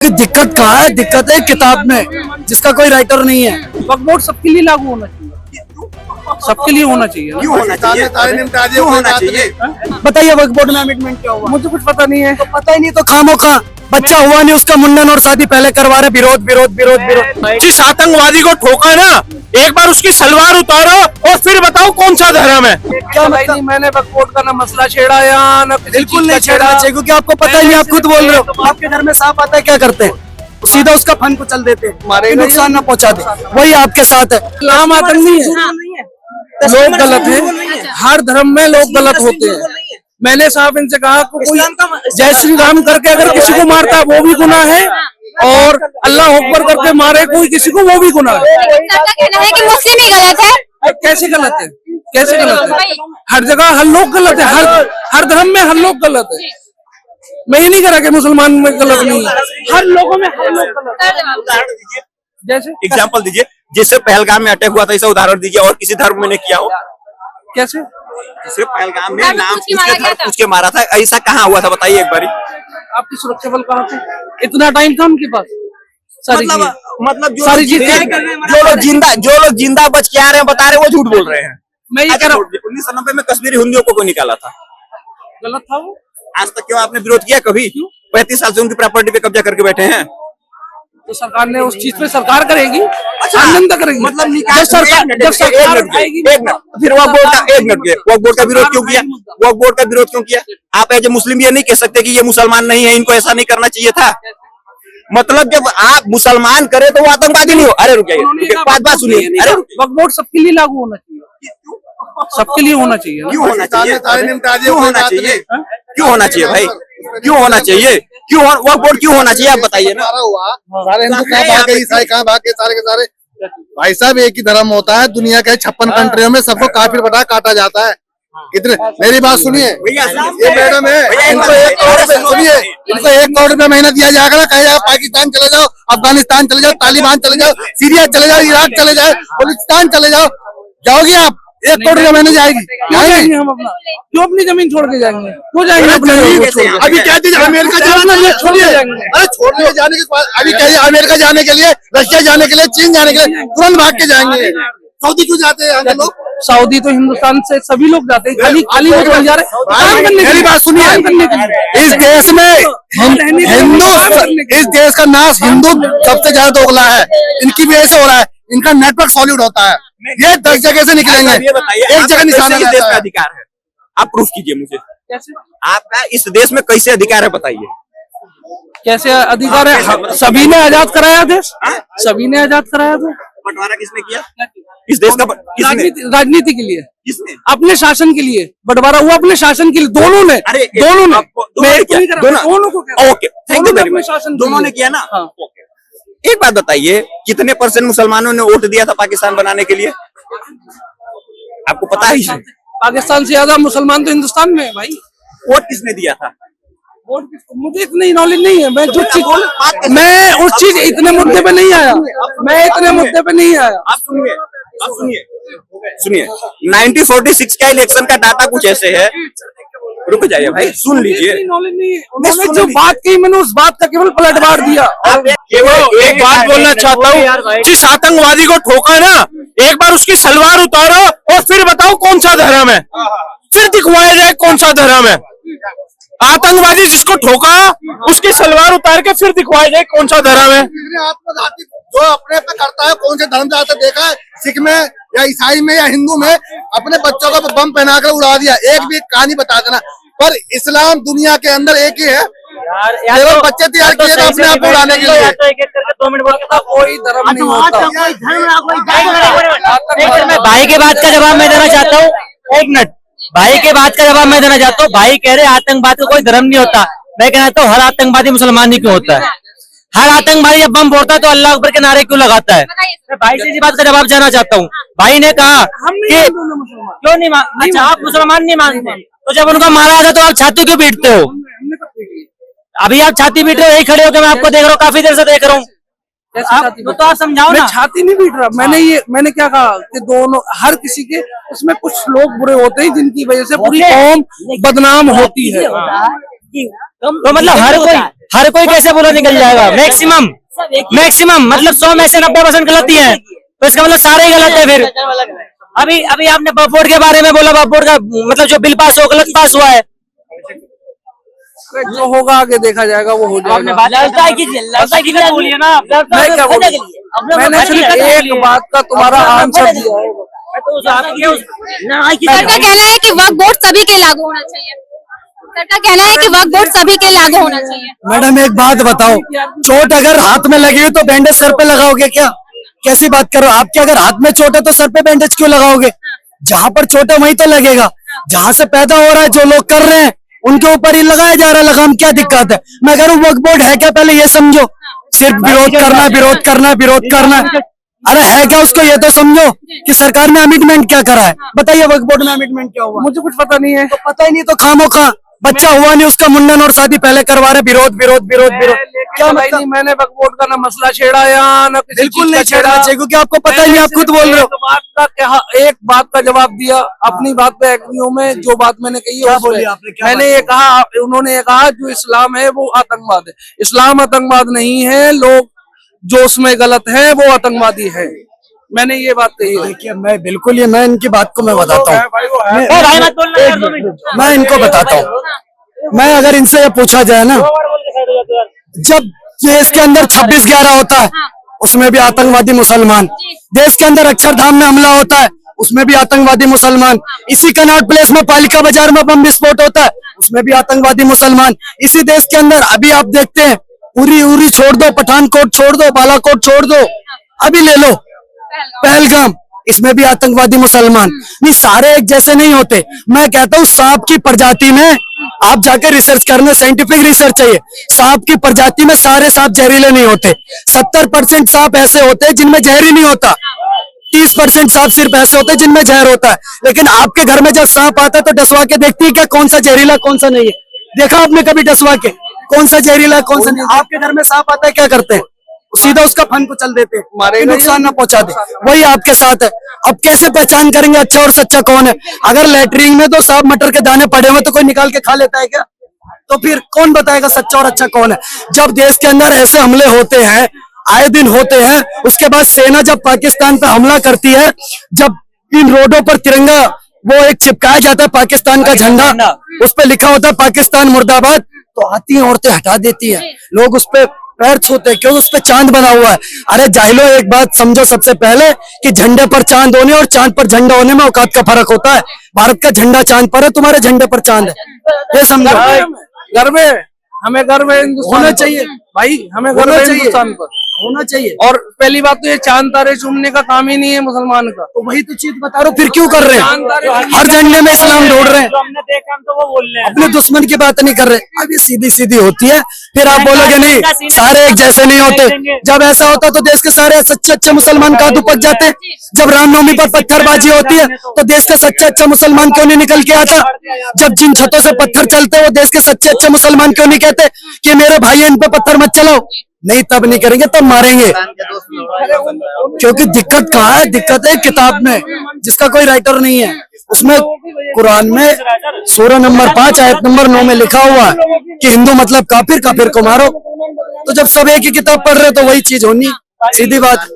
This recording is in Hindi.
दिक्कत कहाँ है? दिक्कत है किताब में, जिसका कोई राइटर नहीं है। वक्फ बोर्ड सबके लिए लागू होना चाहिए, सबके लिए होना चाहिए। क्यों होना चाहिए? क्यों होना चाहिए? बताइए वक्फ बोर्ड में अमेंडमेंट क्या हुआ? मुझे कुछ पता नहीं है। तो पता ही नहीं तो खामो खा बच्चा हुआ नहीं, उसका मुंडन और शादी पहले करवा रहे। विरोध विरोध विरोध विरोध। जिस आतंकवादी को ठोका ना, एक बार उसकी सलवार उतारो और फिर बताओ कौन सा धर्म है। क्या नहीं, मैंने वक्फ बोर्ड का ना मसला छेड़ा या ना बिल्कुल नहीं छेड़ना चाहिए, क्योंकि आपको पता ही नहीं, आप खुद बोल रहे हो। आपके घर में सांप आता है, क्या करते हैं? सीधा उसका फन को चल देते हैं, नुकसान ना पहुंचा दे। वही आपके साथ है। इस्लाम आतंक नहीं है, लोग गलत हैं। हर धर्म में लोग गलत होते हैं। मैंने साहब इनसे कहा कोई जय श्री राम करके अगर किसी को मारता है वो भी गुनाह है, और अल्लाह अकबर करके मारे कोई किसी को वो भी गुनाह है। कहना है कि मुस्लिम ही गलत है। कैसे गलत है? कैसे गलत है? हर जगह हर लोग गलत है, हर धर्म में हर लोग गलत है। मैं ये नहीं कह रहा कि मुसलमान में गलत नहीं है, हर लोगों में हर लोग गलत है। जैसे एग्जाम्पल दीजिए, जिससे पहलगाम में अटैक हुआ था, ऐसा उदाहरण दीजिए और किसी धर्म में ने किया हो। कैसे? जिससे पहलगाम में नाम पूछ के मारा था, ऐसा कहाँ हुआ था बताइए एक बारी। आपकी सुरक्षा बल कहाँ थे? इतना टाइम था उनके पास? मतलब सारी चीजें जो लोग जिंदा बच के आ रहे हैं, बता रहे हैं, वो झूठ बोल रहे हैं। मैं ये कह रहा हूँ 1990 में कश्मीरी हिंदुओं को निकाला था, गलत था वो। आज तक क्यों आपने विरोध किया कभी? 35 साल से उनकी प्रॉपर्टी पे कब्जा करके बैठे हैं। तो सरकार ने उस चीज पे सरकार करेगी, आनंद करेगी। मतलब जब सरकार आएगी फिर वक्फ बोर्ड का विरोध क्यों किया? वक्फ बोर्ड का विरोध क्यों किया? आप एज ए मुस्लिम ये नहीं कह सकते कि ये मुसलमान नहीं है, इनको ऐसा नहीं करना चाहिए था। मतलब जब आप मुसलमान करे तो वो आतंकवादी नहीं हो। अरे रुकिए, बात सुनिए। अरे वक्फ बोर्ड सबके लिए लागू होना चाहिए, सबके लिए होना चाहिए। क्यों होना चाहिए? क्यों होना चाहिए? क्यों होना चाहिए भाई? क्यों होना चाहिए? क्यों वक्फ बोर्ड क्यों होना चाहिए? आप बताइए ना। सारे हिंदू कहाँ भागे, ईसाई कहाँ भागे, सारे के सारे। भाई साहब एक ही धर्म होता है दुनिया के 56 कंट्रियों में, सबको काफिर बता काटा जाता है। कितने, मेरी बात सुनिए, ये मैडम है, इनको 1 करोड़ रुपए, सुनिए, इनको 1 करोड़ रुपए महीना दिया जाएगा ना, कहे जाओ पाकिस्तान चले जाओ, अफगानिस्तान चले जाओ, तालिबान चले जाओ, सीरिया चले जाओ, इराक चले जाओ, बलूचिस्तान चले जाओ, जाओगे आप? 1 करोड़ रुपए महीने जाएगी। जाएंगे हम अपना, क्यों अपनी जमीन छोड़ के जाएंगे? क्यों जाएंगे अपनी जमीन छोड़ के? अभी कहती है अमेरिका जाना, छोड़िए, अरे छोड़ने जाने के बाद अभी कहिए अमेरिका जाने के लिए, रशिया जाने के लिए, चीन जाने के लिए तुरंत भाग के जाएंगे। सऊदी क्यों जाते हैं यहाँ लोग? सऊदी तो हिंदुस्तान से सभी लोग जाते हैं, खाली वो छोड़ जा रहे हैं काम करने के लिए। मेरी बात सुनिए, इस देश में इस देश का नाश हिंदू सबसे ज्यादा दोगला है, इनकी वजह से हो रहा है। इनका नेटवर्क सॉल्यूट होता है, ये 10 जगह से निकलेंगे, एक जगह निशाना इस देश में अधिकार है। आप प्रूफ कीजिए मुझे, कैसे? आपका इस देश में कैसे अधिकार है बताइए। कैसे अधिकार है? सभी ने आजाद कराया देश, सभी ने आजाद कराया था। बंटवारा किसने किया इस देश का? राजनीति के लिए, किसने? अपने शासन के लिए बंटवारा हुआ, अपने शासन के लिए दोनों ने। अरे दोनों ने, दोनों को। Okay, thank you very much. दोनों ने किया ना। ओके, एक बात बताइए, कितने % मुसलमानों ने वोट दिया था पाकिस्तान बनाने के लिए? आपको पता ही है? पाकिस्तान से ज्यादा मुसलमान तो हिंदुस्तान में है भाई। वोट किसने दिया था? वोट किसको? मुझे इतनी नॉलेज नहीं है। मैं जो चीज मैं उस चीज इतने मुद्दे पे नहीं आया, मैं इतने मुद्दे पे नहीं आया। आप सुनिए, आप सुनिए 1946 का इलेक्शन का डाटा कुछ ऐसे है। रुक जाइए भाई, सुन लीजिए। नॉलेज नहीं है, उन्होंने जो बात की मैंने उस बात का केवल पलटवार दिया। केवल एक बात बोलना चाहता हूँ, जिस आतंकवादी को ठोका ना, एक बार उसकी सलवार उतारो और फिर बताओ कौन सा धर्म है, फिर दिखवाया जाए कौन सा धर्म है। आतंकवादी जिसको ठोका उसकी सलवार उतार के फिर दिखवाया जाए कौन सा धर्म है। आत्मघाती जो अपने पे करता है, कौन से धर्म से आता देखा है? सिख में या ईसाई में या हिंदू में अपने बच्चों को बम पहनाकर उड़ा दिया। एक भी कहानी बता देना। पर इस्लाम दुनिया के अंदर एक ही है, केवल बच्चे तैयार किए थे अपने आप उड़ाने के लिए। कोई धर्म नहीं होता। मैं भाई के बात का जवाब मैं देना चाहता हूँ। 1 मिनट, भाई के बात का जवाब मैं देना चाहता हूँ। भाई कह रहे आतंकवाद का कोई धर्म नहीं होता। मैं कहना चाहता हूँ हर आतंकवादी मुसलमान ही क्यों होता है? हर आतंकवादी जब बम फोड़ता है तो अल्लाह अकबर के नारे क्यों लगाता है? मैं भाई से इसी बात का जवाब देना चाहता हूँ। भाई ने कहा कि क्यों नहीं मानते? अच्छा, आप मुसलमान नहीं मानते, तो जब उनका मारा जाता तो आप छाती क्यों पीटते हो? अभी आप छाती पीट रहे हो, यही खड़े होकर मैं आपको देख रहा हूँ, काफी देर से देख रहा हूँ। तो आप समझाओ ना। छाती नहीं पीट रहा। मैंने क्या कहा कि दोनों, हर किसी के उसमें कुछ लोग बुरे होते हैं जिनकी वजह से पूरी कौम बदनाम होती है। तो मतलब हर कोई कैसे बोलो निकल जाएगा? मैक्सिमम मतलब 100 में से 90% गलत ही है, तो इसका मतलब सारे ही गलत है फिर। अभी आपने वक्फ बोर्ड के बारे में बोला, वक्फ बोर्ड का मतलब जो बिल पास हो गलत पास हुआ है। जो होगा आगे देखा जाएगा, वो हो जाएगा। मैंने सिर्फ एक बात का तुम्हारा आंसर दिया है। सर का कहना है कि वक्फ बोर्ड सभी के लागू होना चाहिए। सर का कहना है कि वक्फ बोर्ड सभी के लागू होना चाहिए। मैडम एक बात बताओ, चोट अगर हाथ में लगी हो तो बैंडेज सर पे लगाओगे क्या? कैसी बात कर रहे हो? आपके अगर हाथ में चोट है तो सर पे बैंडेज क्यों लगाओगे? जहाँ पर चोट है वहीं तो लगेगा। जहाँ से पैदा हो रहा है, जो लोग कर रहे हैं उनके ऊपर ही लगाया जा रहा है लगाम। क्या दिक्कत है? मैं कह रहा हूँ वक्फ बोर्ड है क्या, पहले ये समझो। सिर्फ विरोध करना विरोध करना विरोध करना, अरे है क्या उसको ये तो समझो कि सरकार ने अमिटमेंट क्या करा है। बताइए वक्फ बोर्ड में अमिटमेंट क्या हुआ? मुझे कुछ पता नहीं है। तो पता ही नहीं तो खामोखा बच्चा हुआ नहीं उसका मुंडन और शादी पहले करवा रहे। विरोध विरोध विरोध विरोध क्या भाई मतलब? नहीं, मैंने वक्फ बोर्ड का ना मसला छेड़ा या ना किसी बिल्कुल चीज नहीं का छेड़ना चाहिए, क्योंकि आपको पता ही नहीं, आप खुद बोल रहे हो। एक बात का जवाब दिया, अपनी बात पे एग्री हूं मैं। जो बात मैंने कही क्या है बोली आपने? क्या मैंने ये कहा, उन्होंने ये कहा जो इस्लाम है वो आतंकवाद है। इस्लाम आतंकवाद नहीं है, लोग जो उसमें गलत है वो आतंकवादी है। मैंने ये बात कही है। देखिए मैं बिल्कुल, ये मैं इनकी बात को मैं बताता हूँ, मैं इनको बताता हूँ। मैं अगर इनसे ये पूछा जाए ना, जब देश के अंदर 26/11 होता है उसमें भी आतंकवादी मुसलमान, देश के अंदर अक्षरधाम में हमला होता है उसमें भी आतंकवादी मुसलमान, इसी कनॉट प्लेस में पालिका बाजार में बम विस्फोट होता है उसमें भी आतंकवादी मुसलमान, इसी देश के अंदर अभी आप देखते हैं उरी छोड़ दो, पठानकोट छोड़ दो, बालाकोट छोड़ दो, अभी ले लो पहलगाम, इसमें भी आतंकवादी मुसलमान। नहीं, सारे एक जैसे नहीं होते। मैं कहता हूँ सांप की प्रजाति में आप जाकर रिसर्च करना, साइंटिफिक रिसर्च चाहिए। सांप की प्रजाति में सारे सांप जहरीले नहीं होते। 70% सांप ऐसे होते हैं जिनमें जहर ही नहीं होता, 30% सांप सिर्फ ऐसे होते हैं जिनमें जहर होता है। लेकिन आपके घर में जब सांप आता है तो डसवा के देखती है क्या कौन सा जहरीला कौन सा नहीं है? देखा आपने कभी डसवा के कौन सा जहरीला कौन सा नहीं? आपके घर में सांप आता है क्या करते हैं? सीधा उसका फन को चल देते हैं, नुकसान ना पहुंचा दे। वही आपके साथ है। अब कैसे पहचान करेंगे अच्छा और सच्चा कौन है? अगर लेटरिन में तो सांप मटर के दाने पड़े हुए तो कोई निकाल के खा लेता है क्या? तो फिर कौन बताएगा सच्चा और अच्छा कौन है? जब देश के अंदर ऐसे हमले होते हैं, आए दिन होते हैं, उसके बाद सेना जब पाकिस्तान पे हमला करती है, जब इन रोडों पर तिरंगा वो एक चिपकाया जाता है पाकिस्तान का झंडा, उस पर लिखा होता है पाकिस्तान मुर्दाबाद, तो आती हैं औरतें हटा देती हैं, लोग उस पर पैर छूते हैं, क्यों? उस पे चांद बना हुआ है। अरे जाहिलो, एक बात समझो सबसे पहले कि झंडे पर चांद होने और चांद पर झंडा होने में औकात का फर्क होता है। भारत का झंडा चांद पर है, तुम्हारे झंडे पर चांद है, ये समझो। गर्व है, हमें गर्व है हिंदुस्तान होना पर। चाहिए भाई, हमें गर्व है हिंदुस्तान पर, होना चाहिए। और पहली बात तो ये चांद तारे चूमने का काम ही नहीं है मुसलमान का। तो वही तो चीज बता रहा हूँ, फिर क्यों कर रहे हैं? हर झंडे में इस्लाम ढूंढ रहे हैं, अपने दुश्मन की बात नहीं कर रहे। अब ये सीधी सीधी होती है, फिर आप बोलोगे नहीं सारे एक जैसे नहीं होते। जब ऐसा होता तो देश के सारे सच्चे अच्छे मुसलमान कहाँ दुपक जाते? जब रामनवमी पर पत्थरबाजी होती है तो देश के सच्चे अच्छा मुसलमान क्यों नहीं निकल के आता? जब जिन छतों से पत्थर चलते हैं वो देश के सच्चे अच्छे मुसलमान क्यों नहीं कहते कि मेरे भाई इन पे पत्थर मत चलाओ? नहीं, तब नहीं करेंगे, तब मारेंगे। क्योंकि दिक्कत कहाँ है? दिक्कत है किताब में, जिसका कोई राइटर नहीं है। उसमें कुरान में सूरह नंबर 5 आयत नंबर 9 में लिखा हुआ है कि हिंदू मतलब काफिर, काफिर को मारो। तो जब सब एक ही किताब पढ़ रहे तो वही चीज होनी, सीधी बात।